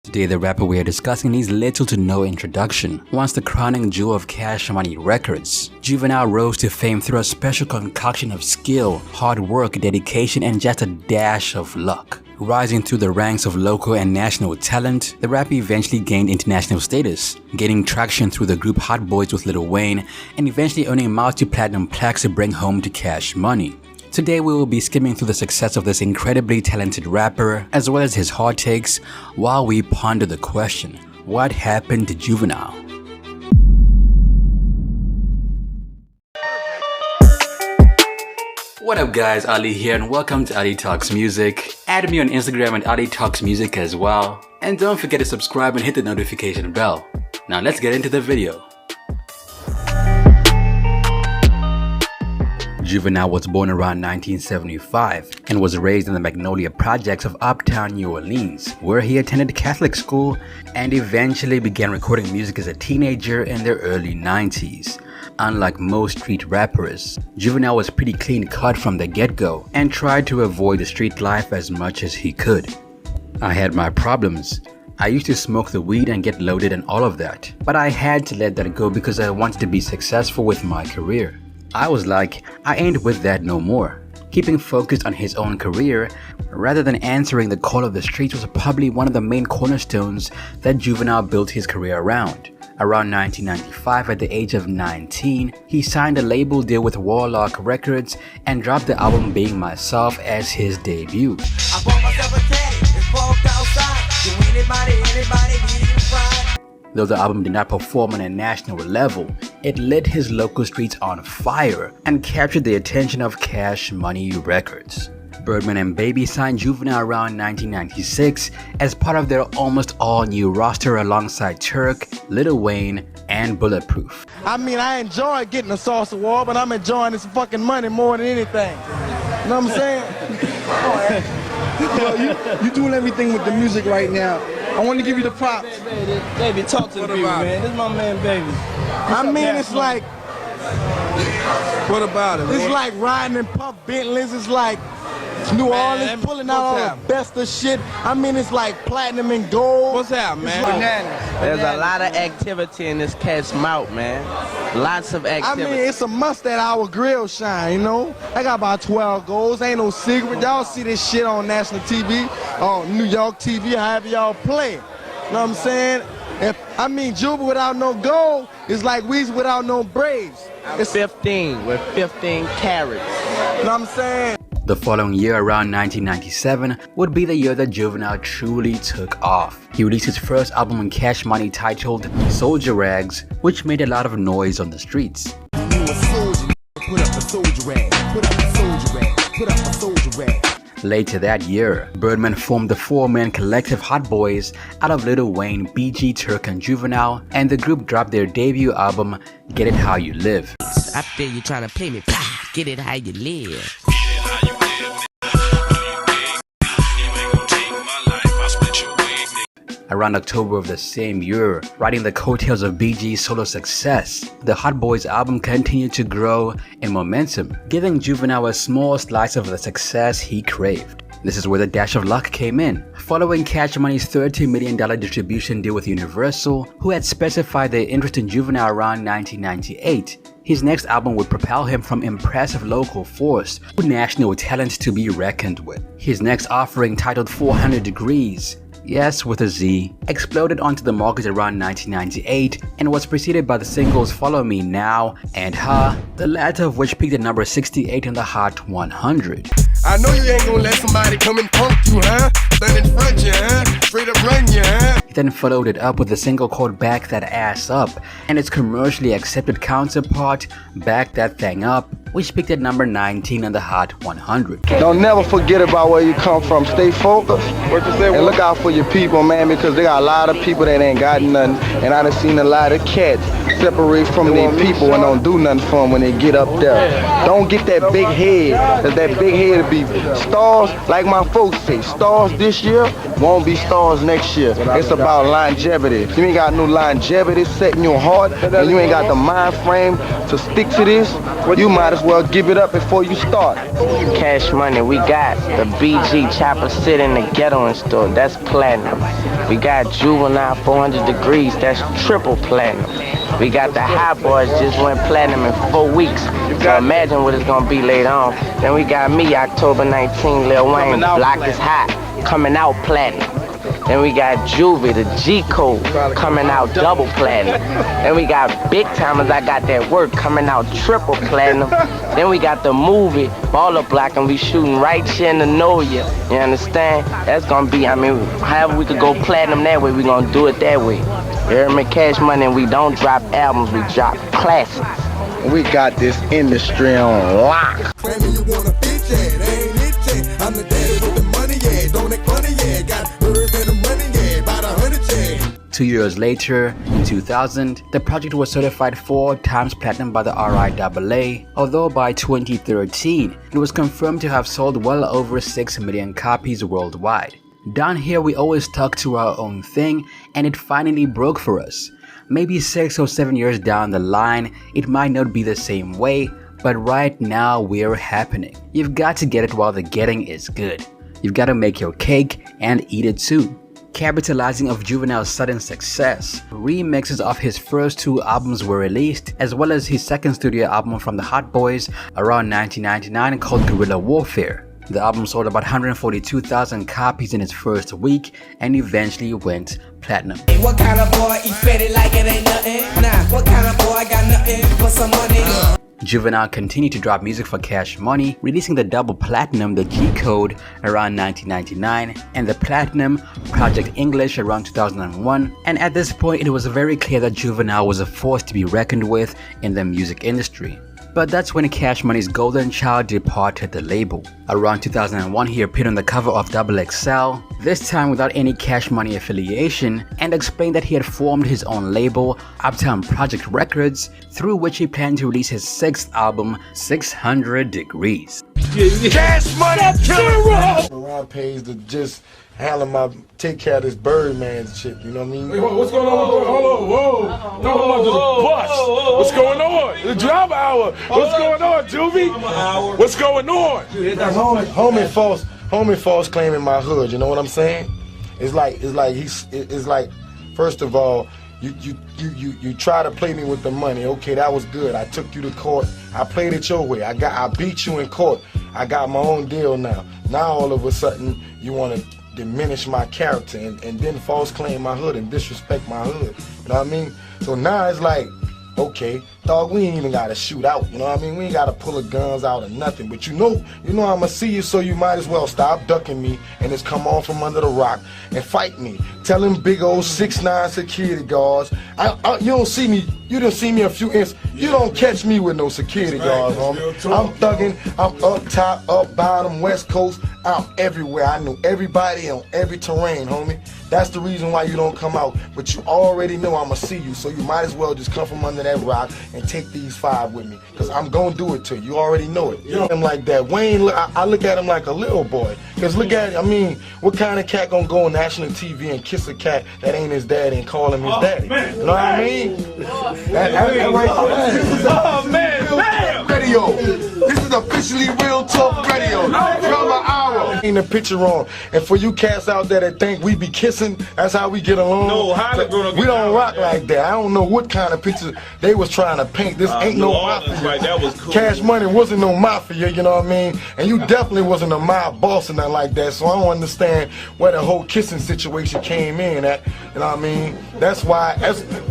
Today the rapper we are discussing needs little to no introduction. Once the crowning jewel of Cash Money Records, Juvenile rose to fame through a special concoction of skill, hard work, dedication, and just a dash of luck. Rising through the ranks of local and national talent, the rapper eventually gained international status, gaining traction through the group Hot Boys with Lil Wayne, and eventually earning multi-platinum plaques to bring home to Cash Money. Today we will be skimming through the success of this incredibly talented rapper, as well as his hard takes, while we ponder the question, what happened to Juvenile? What up guys, Ali here and welcome to Ali Talks Music. Add me on Instagram at Ali Talks Music as well. And don't forget to subscribe and hit the notification bell. Now let's get into the video. Juvenile was born around 1975 and was raised in the Magnolia projects of uptown New Orleans, where he attended Catholic school and eventually began recording music as a teenager in the early 90s. Unlike most street rappers, Juvenile was pretty clean cut from the get-go and tried to avoid the street life as much as he could. I had my problems. I used to smoke the weed and get loaded and all of that, but I had to let that go because I wanted to be successful with my career. I was like, I ain't with that no more. Keeping focused on his own career rather than answering the call of the streets was probably one of the main cornerstones that Juvenile built his career around. Around 1995, at the age of 19, he signed a label deal with Warlock Records and dropped the album Being Myself as his debut. I bought myself a caddy, it's parked outside. Do anybody need a ride? Though the album did not perform on a national level, it lit his local streets on fire and captured the attention of Cash Money Records. Birdman and Baby signed Juvenile around 1996 as part of their almost all-new roster alongside Turk, Lil Wayne, and Bulletproof. I mean, I enjoy getting a sauce award, but I'm enjoying this fucking money more than anything. You know what I'm saying? Yo, you doing everything with the music right now. I want to give you the props. Baby, talk to the people, man. This is my man, Baby. I mean, it's like... What about it? It's like riding in Puff Bentleys. It's like New Orleans pulling out all the best of shit. I mean, it's like platinum and gold. What's up, man? Like, there's a lot of activity in this cat's mouth, man. Lots of activity. I mean, it's a must that our grill shine, you know? I got about 12 goals. Ain't no secret. Y'all see this shit on national TV, on New York TV, however y'all play. You know what I'm saying? I mean, Juba without no gold is like Weezy without no braids. It's 15 with 15 carats. You know what I'm saying? The following year, around 1997, would be the year that Juvenile truly took off. He released his first album in Cash Money titled Soldier Rags, which made a lot of noise on the streets. Later that year, Birdman formed the four-man collective Hot Boys out of Lil Wayne, BG, Turk, and Juvenile, and the group dropped their debut album, Get It How You Live. Up there you trying to play me, get it how you live. Around October of the same year, riding the coattails of BG's solo success, the Hot Boys album continued to grow in momentum, giving Juvenile a small slice of the success he craved. This is where the dash of luck came in. Following Cash Money's $30 million distribution deal with Universal, who had specified their interest in Juvenile around 1998, his next album would propel him from impressive local force to national talent to be reckoned with. His next offering, titled 400 Degrees, yes with a Z, exploded onto the market around 1998 and was preceded by the singles Follow Me Now and Ha, the latter of which peaked at number 68 in the Hot 100. I know you ain't gonna let somebody come and punk you, huh? Stand in front you, huh? Straight up run you, huh? He then followed it up with a single called Back That Ass Up and its commercially accepted counterpart, Back That Thing Up, which peaked at number 19 on the Hot 100. Don't never forget about where you come from. Stay focused. And look out for your people, man, because they got a lot of people that ain't got nothing. And I done seen a lot of cats separate from their people and don't do nothing for them when they get up there. Don't get that big head. Cause that big head will be stars, like my folks say. Stars this year won't be stars next year. It's about longevity. If you ain't got no longevity set in your heart, and you ain't got the mind frame to stick to this, you might as as well give it up before you start. Cash Money, we got the BG Chopper Sit in the Ghetto and Store, that's platinum. We got Juvenile 400 Degrees, that's triple platinum. We got the Hot Boys, just went platinum in 4 weeks. So imagine what it's gonna be later on. Then we got me, October 19, Lil Wayne, Block is Hot, coming out platinum. Then we got Juvie, the G Code, coming out double platinum. Then we got Big Timers, I Got That Work, coming out triple platinum. Then we got the movie, Baller Block, and we shooting right here in the Noya. You understand? That's gonna be, I mean, however we could go platinum that way, we gonna do it that way. You hear me? Cash Money, and we don't drop albums, we drop classics. We got this industry on lock. Claiming you want a bitch, yeah, they ain't it, yeah. I'm the daddy with the money, yeah. Don't act funny, yeah. Got birds and the money, yeah. About 100, yeah. 2 years later, in 2000, the project was certified 4 times platinum by the RIAA, although by 2013, it was confirmed to have sold well over 6 million copies worldwide. Down here, we always stuck to our own thing, and it finally broke for us. Maybe 6 or 7 years down the line, it might not be the same way, but right now we're happening. You've got to get it while the getting is good. You've got to make your cake and eat it too. Capitalizing of Juvenile's sudden success, remixes of his first 2 albums were released, as well as his second studio album from the Hot Boys around 1999 called Guerrilla Warfare. The album sold about 142,000 copies in its first week and eventually went platinum. What kind of boy eat fetty like it ain't nothing? Nah, what kind of boy got nothing for some money? Juvenile continued to drop music for Cash Money, releasing the double platinum, the G Code, around 1999, and the platinum, Project English, around 2001. And at this point, it was very clear that Juvenile was a force to be reckoned with in the music industry. But that's when Cash Money's golden child departed the label. Around 2001, he appeared on the cover of XXL, this time without any Cash Money affiliation, and explained that he had formed his own label, Uptown Project Records, through which he planned to release his 6th album, 600 Degrees. Cash Money Killer! Ron pays to just take care of this Birdman shit, you know what I mean? Hey, what's going on? Hold on, whoa. No, hold on to the bus. What's going on? The job hour. What's going on, Juvie? What's going on? Homie false claiming my hood, you know what I'm saying? It's like first of all, you try to play me with the money. Okay, that was good. I took you to court. I played it your way. I beat you in court. I got my own deal now. Now all of a sudden you want to diminish my character and then false claim my hood and disrespect my hood. You know what I mean? So now it's like, okay, dog, we ain't even gotta shoot out. You know what I mean? We ain't gotta pull the guns out or nothing. But you know I'ma see you, so you might as well stop ducking me and just come on from under the rock and fight me. Tell them big old 6'9" security guards. You don't see me. You done see me a few inches. You don't catch me with no security guards, homie. I'm thugging. I'm up top, up bottom, west coast. I'm everywhere. I know everybody on every terrain, homie. That's the reason why you don't come out. But you already know I'ma see you, so you might as well just come from under that rock and take these 5 with me, cause I'm gonna do it to you. You already know it. You know him like that. Wayne, I look at him like a little boy. Cause look at, I mean, what kind of cat gonna go on national TV and kiss a cat that ain't his daddy and call him his daddy? Man. You know what I mean? Radio. This is officially Real Talk Radio. Drama Hour. Ain't the picture wrong. And for you cats out there that think we be kissing, that's how we get along. No, how they gonna we don't rock like that. I don't know what kind of picture they was trying to paint. This ain't no mafia. Right, that was cool. Cash Money wasn't no mafia, you know what I mean? And you definitely wasn't a mob boss or nothing like that. So I don't understand where the whole kissing situation came in at. You know what I mean? That's why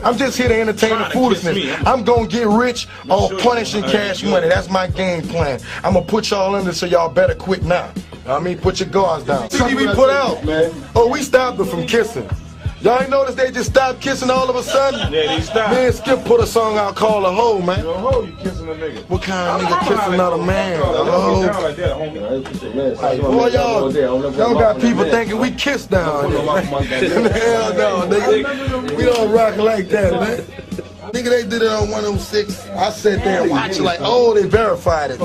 I'm just here to entertain the foolishness. I'm gonna get rich off punishing Cash Money. That's my game plan. I'm gonna put y'all under, so y'all better quit now. I mean, put your guards down. See, we put out, man. Oh, we stopped them from kissing. Y'all ain't noticed they just stopped kissing all of a sudden? Yeah, they stopped. Me and Skip put a song out called A Hoe, man. Yo, hoe, you kissing a nigga. What kind of nigga kissing another man? A hoe. Like that, homie. Like, boy, y'all got people thinking we kiss down here. Hell no, nigga. We don't rock like that, man. Nigga, they did it on 106. I sat there and watched it like, oh, they verified it.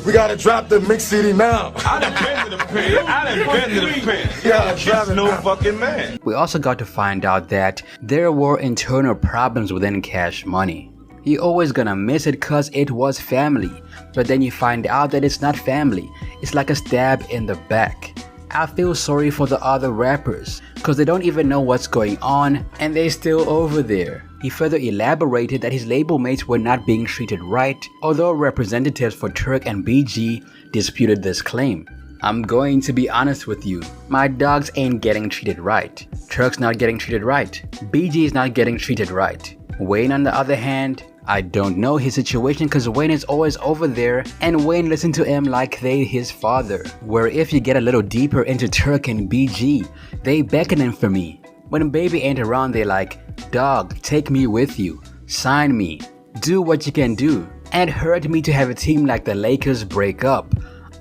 We gotta drop the mix CD now. I done been to the pen. I done been to the pen. Yeah, drop it no now. fucking man. We also got to find out that there were internal problems within Cash Money. You're always gonna miss it cause it was family, but then you find out that it's not family. It's like a stab in the back. I feel sorry for the other rappers cause they don't even know what's going on and they're still over there. He further elaborated that his label mates were not being treated right, although representatives for Turk and BG disputed this claim. I'm going to be honest with you, my dogs ain't getting treated right. Turk's not getting treated right. BG is not getting treated right. Wayne on the other hand, I don't know his situation cause Wayne is always over there and Wayne listened to him like they his father. Where if you get a little deeper into Turk and BG, they beckoning for me. When baby ain't around they like, dog, take me with you, sign me, do what you can do. And hurt me to have a team like the Lakers break up.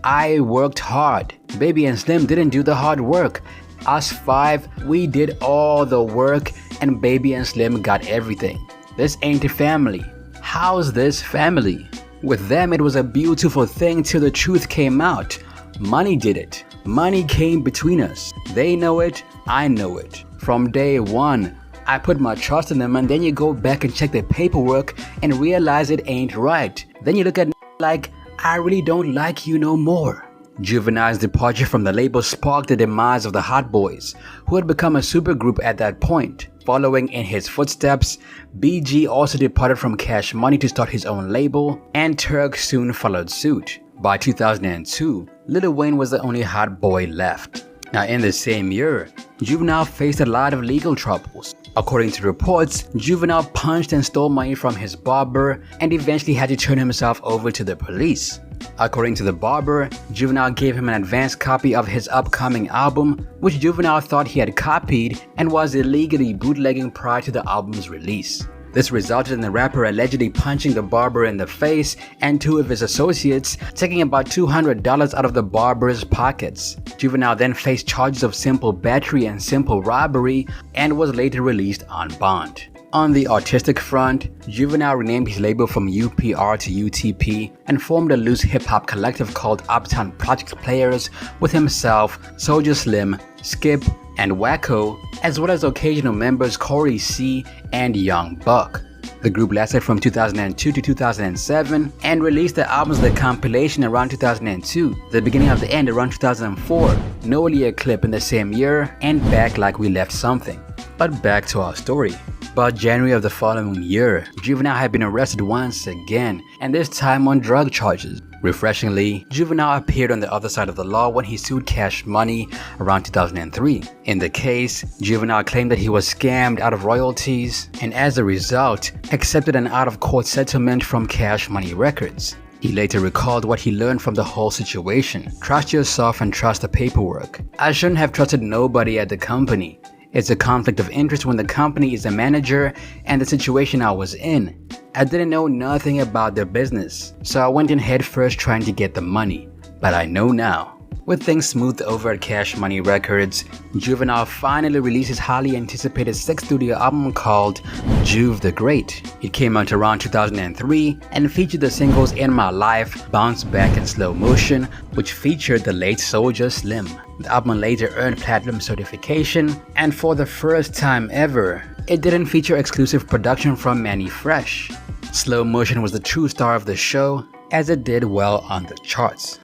I worked hard. Baby and Slim didn't do the hard work. Us five, we did all the work and Baby and Slim got everything. This ain't a family. How's this family? With them it was a beautiful thing till the truth came out. Money did it. Money came between us. They know it, I know it. From day one, I put my trust in them and then you go back and check the paperwork and realize it ain't right. Then you look at like, I really don't like you no more. Juvenile's departure from the label sparked the demise of the Hot Boys, who had become a supergroup at that point. Following in his footsteps, BG also departed from Cash Money to start his own label, and Turk soon followed suit. By 2002, Lil Wayne was the only Hot Boy left. Now in the same year, Juvenile faced a lot of legal troubles. According to reports, Juvenile punched and stole money from his barber and eventually had to turn himself over to the police. According to the barber, Juvenile gave him an advance copy of his upcoming album, which Juvenile thought he had copied and was illegally bootlegging prior to the album's release. This resulted in the rapper allegedly punching the barber in the face and two of his associates, taking about $200 out of the barber's pockets. Juvenile then faced charges of simple battery and simple robbery and was later released on bond. On the artistic front, Juvenile renamed his label from UPR to UTP and formed a loose hip-hop collective called Uptown Project Players with himself, Soulja Slim, Skip, and Wacko, as well as occasional members Corey C and Young Buck. The group lasted from 2002 to 2007 and released the albums The Compilation around 2002, The Beginning of the End around 2004, Noli Eclipse in the same year, and Back Like We Left Something. But back to our story. By January of the following year, Juvenile had been arrested once again, and this time on drug charges. Refreshingly, Juvenile appeared on the other side of the law when he sued Cash Money around 2003. In the case, Juvenile claimed that he was scammed out of royalties and as a result, accepted an out-of-court settlement from Cash Money Records. He later recalled what he learned from the whole situation. Trust yourself and trust the paperwork. I shouldn't have trusted nobody at the company. It's a conflict of interest when the company is a manager and the situation I was in. I didn't know nothing about their business, so I went in head first trying to get the money. But I know now. With things smoothed over at Cash Money Records, Juvenile finally released his highly anticipated sixth studio album called Juve the Great. It came out around 2003 and featured the singles In My Life, Bounce Back and Slow Motion, which featured the late Soulja Slim. The album later earned platinum certification, and for the first time ever, it didn't feature exclusive production from Manny Fresh. Slow Motion was the true star of the show, as it did well on the charts.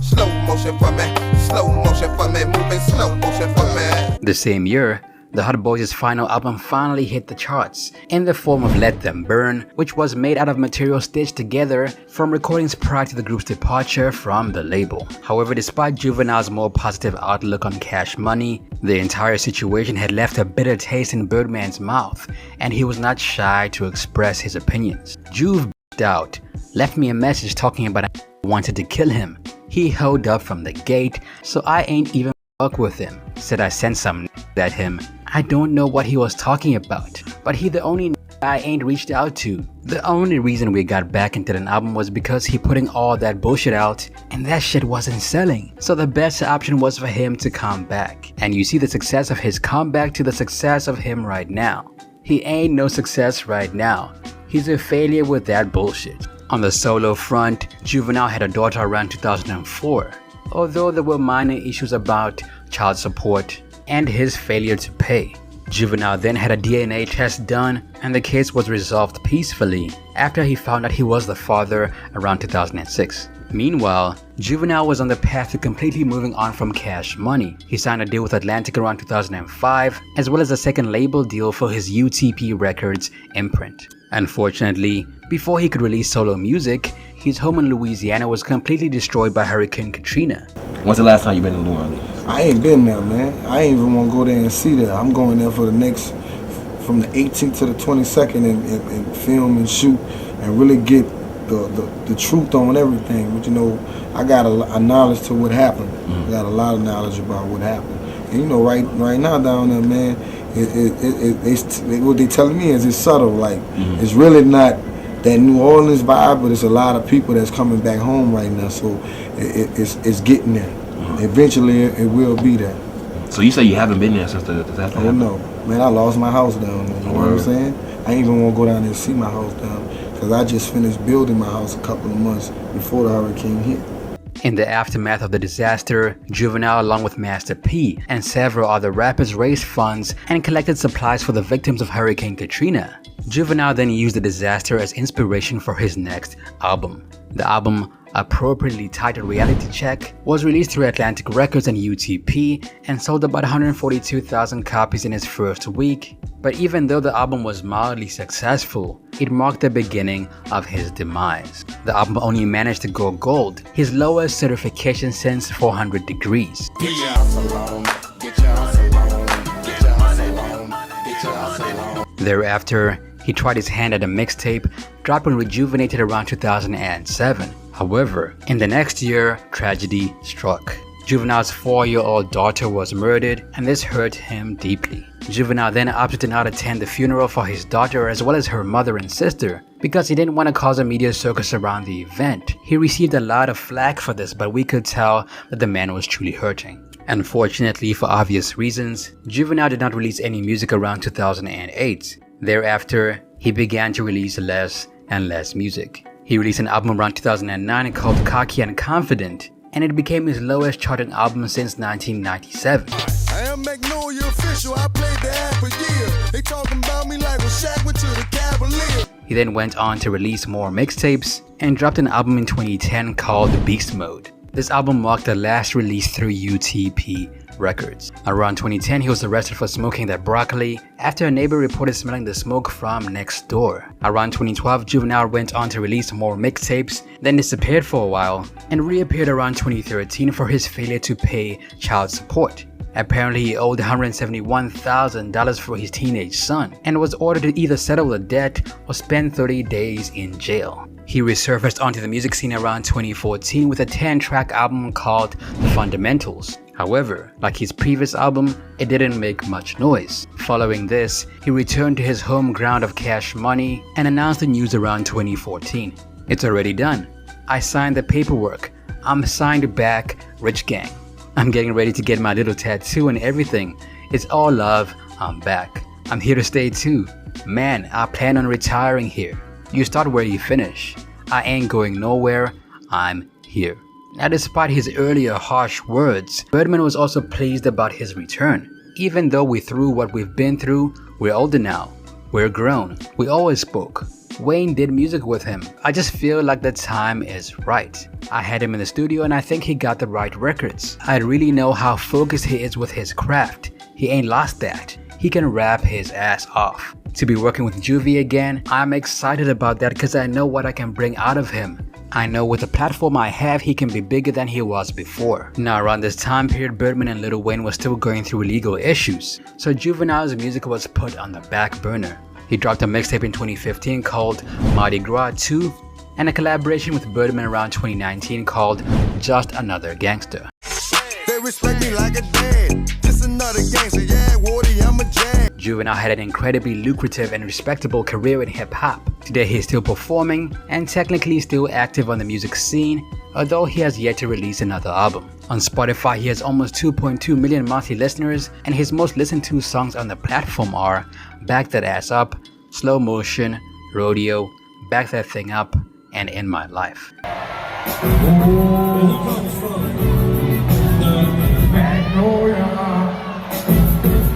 Slow motion for me, slow motion for me, moving slow motion for me. The same year, the Hot Boys' final album finally hit the charts in the form of Let Them Burn, which was made out of material stitched together from recordings prior to the group's departure from the label. However, despite Juvenile's more positive outlook on Cash Money, the entire situation had left a bitter taste in Birdman's mouth, and he was not shy to express his opinions. Juve out, left me a message talking about I wanted to kill him. He held up from the gate, so I ain't even fuck with him. Said I sent some at him. I don't know what he was talking about, but he the only I ain't reached out to. The only reason we got back into an album was because he putting all that bullshit out and that shit wasn't selling. So the best option was for him to come back. And you see the success of his comeback to the success of him right now. He ain't no success right now. He's a failure with that bullshit. On the solo front, Juvenile had a daughter around 2004, although there were minor issues about child support and his failure to pay. Juvenile then had a DNA test done and the case was resolved peacefully after he found out he was the father around 2006. Meanwhile, Juvenile was on the path to completely moving on from Cash Money. He signed a deal with Atlantic around 2005, as well as a second label deal for his UTP Records imprint. Unfortunately, before he could release solo music, his home in Louisiana was completely destroyed by Hurricane Katrina. When's the last time you been in New Orleans? I ain't been there, man. I ain't even want to go there and see that. I'm going there for the next, from the 18th to the 22nd and film and shoot and really get the truth on everything. But you know, I got a knowledge to what happened. I got a lot of knowledge about what happened. And you know, right now down there, man, what they telling me is it's subtle. Like it's really not that New Orleans vibe, but it's a lot of people that's coming back home right now. So it's getting there. Eventually, it will be there. So you say you haven't been there since the disaster? Oh no, man! I lost my house down there. You know what I'm saying? I ain't even want to go down there and see my house down because I just finished building my house a couple of months before the hurricane hit. In the aftermath of the disaster, Juvenile along with Master P and several other rappers raised funds and collected supplies for the victims of Hurricane Katrina. Juvenile then used the disaster as inspiration for his next album. The album, appropriately titled Reality Check, was released through Atlantic Records and UTP and sold about 142,000 copies in its first week. But even though the album was mildly successful, it marked the beginning of his demise. The album only managed to go gold, his lowest certification since 400 Degrees. Thereafter, he tried his hand at a mixtape, dropping Rejuvenated around 2007. However, in the next year, tragedy struck. Juvenile's 4-year-old daughter was murdered, and this hurt him deeply. Juvenile then opted to not attend the funeral for his daughter as well as her mother and sister because he didn't want to cause a media circus around the event. He received a lot of flack for this, but we could tell that the man was truly hurting. Unfortunately, for obvious reasons, Juvenile did not release any music around 2008. Thereafter, he began to release less and less music. He released an album around 2009 called Cocky and Confident, and it became his lowest charting album since 1997. I am Magnolia official, I played the half a year. They talking about me like when Shaq went to the Cavaliers. He then went on to release more mixtapes and dropped an album in 2010 called Beast Mode. This album marked the last release through UTP Records. Around 2010, he was arrested for smoking that broccoli after a neighbor reported smelling the smoke from next door. Around 2012, Juvenile went on to release more mixtapes, then disappeared for a while, and reappeared around 2013 for his failure to pay child support. Apparently, he owed $171,000 for his teenage son and was ordered to either settle the debt or spend 30 days in jail. He resurfaced onto the music scene around 2014 with a 10-track album called The Fundamentals. However, like his previous album, it didn't make much noise. Following this, he returned to his home ground of Cash Money and announced the news around 2014. It's already done. I signed the paperwork. I'm signed back, Rich Gang. I'm getting ready to get my little tattoo and everything. It's all love, I'm back. I'm here to stay too. Man, I plan on retiring here. You start where you finish. I ain't going nowhere, I'm here. Now, despite his earlier harsh words, Birdman was also pleased about his return. Even though we through what we've been through, we're older now. We're grown. We always spoke. Wayne did music with him. I just feel like the time is right. I had him in the studio and I think he got the right records. I really know how focused he is with his craft. He ain't lost that. He can rap his ass off. To be working with Juvie again, I'm excited about that because I know what I can bring out of him. I know with the platform I have, he can be bigger than he was before. Now, around this time period, Birdman and Lil Wayne were still going through legal issues, so Juvenile's music was put on the back burner. He dropped a mixtape in 2015 called Mardi Gras 2 and a collaboration with Birdman around 2019 called Just Another Gangster. They respect me like a dad. Just another gangster, yeah, Woody, I'm a jag. Juvenile had an incredibly lucrative and respectable career in hip-hop. Today he is still performing and technically still active on the music scene, although he has yet to release another album. On Spotify, he has almost 2.2 million monthly listeners, and his most listened to songs on the platform are Back That Ass Up, Slow Motion, Rodeo, Back That Thing Up, and In My Life. Magnolia,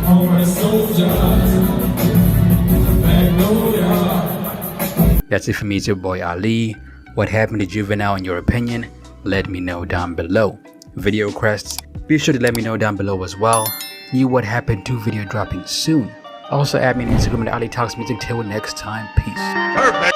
I'm a soldier. That's it for me, it's your boy Ali. What happened to Juvenile in your opinion? Let me know down below. Video requests, be sure to let me know down below as well. New What Happened to video dropping soon. Also add me on Instagram at Ali Talks Music. Till next time, peace. Perfect.